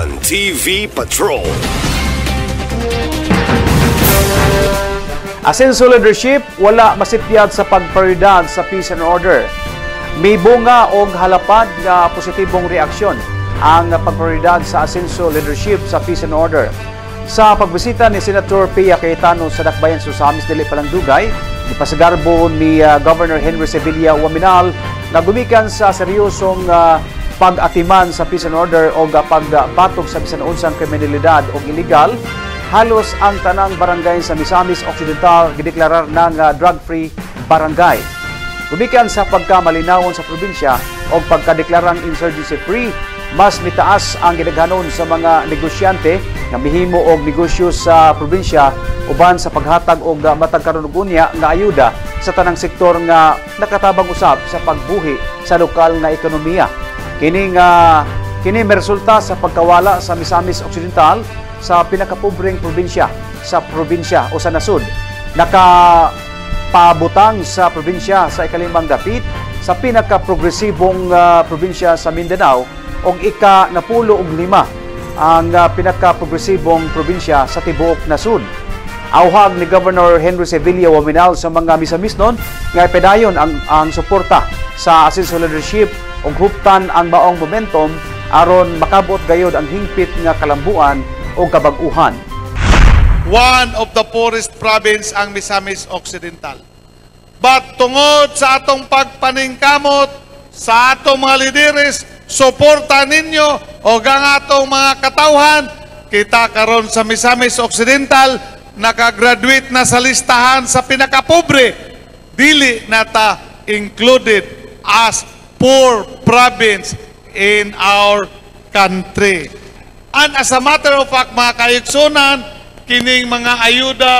One TV Patrol. Asenso leadership, wala masipyat sa pagprioridad sa peace and order. May bunga o halapad nga positibong reaksyon ang pagprioridad sa Asenso leadership sa peace and order. Sa pagbisita ni Senator Pia Cayetano sa Dakbayan Susamis dili Palandugay, ipasagarbo ni Governor Henry Sevilla Waminal na gumikan sa seryosong pag-atiman sa peace and order o pagbatog sa bisan unsang kriminalidad o illegal. Halos ang tanang barangay sa Misamis Occidental gideklarar ng drug-free barangay. Gumikan sa pagkamalinawon sa probinsya o pagkadeklarang insurgency-free, mas mitaas ang gidaghanon sa mga negosyante nga mihimo og negosyo sa probinsya uban sa paghatag og matag karon og unya nga ayuda sa tanang sektor nga nakatabang usab sa pagbuhi sa lokal nga ekonomiya. Kini may resulta sa pagkawala sa Misamis Occidental sa pinakapobreng probinsya sa probinsya o sa nasud. Nakapabutang sa probinsya sa ikalimang dapit sa pinakaprogresibong probinsya sa Mindanao o ika-napolo og lima ang pinakaprogresibong probinsya sa tibuok nasud. Auhag ni Governor Henry Sevilla Waminal sa mga Misamisnon nga ipedayon ang suporta sa Asenso leadership ug huptan ang maong momentum aron makabot gayod ang hingpit nga kalambuan o kabag-uhan. One of the poorest province ang Misamis Occidental. But tungod sa atong pagpaningkamot sa atong mga lideres, suporta ninyo o ang atong mga katawhan, kita karon sa Misamis Occidental nakagraduate na sa listahan sa pinakapobre. Dili nata included as poor province in our country. And as a matter of fact, mga kaigsunan, kining mga ayuda,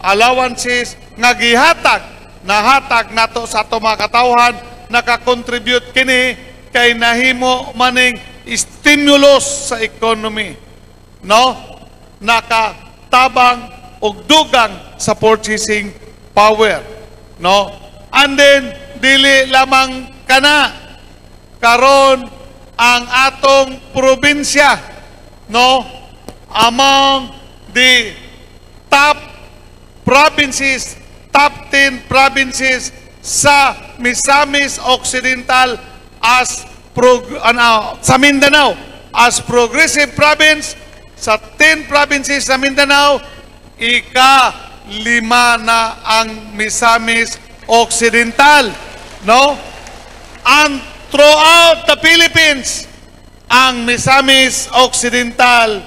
allowances, nga gihatag, nahatag nato sa ato mga katawhan, nakakontribute kini kay nahimo maning stimulus sa economy. No? Nakatabang og dugang sa purchasing power. No? And then, dili lamang kana, karon ang atong probinsya, no, among the top provinces, top 10 provinces sa Misamis Occidental as sa Mindanao as progressive province. Sa 10 provinces sa Mindanao, ika-5 na ang Misamis Occidental, no? And throughout the Philippines, ang Misamis Occidental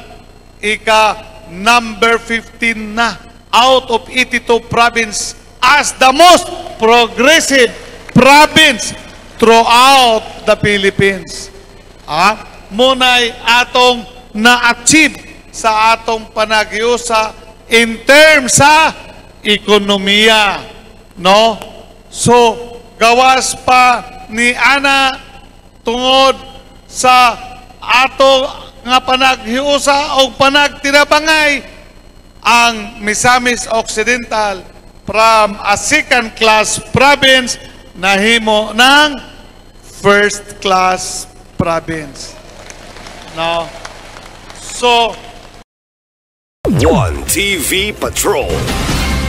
number 15 na out of 82 province as the most progressive province throughout the Philippines. Munay atong na-achieve sa atong panagiusa in terms sa ekonomiya. No? So, gawas pa ni ana tungod sa ato nga panaghiusa o panagtirabangay ang Misamis Occidental from a second-class province nahimo ng first-class province. No? So, One TV Patrol.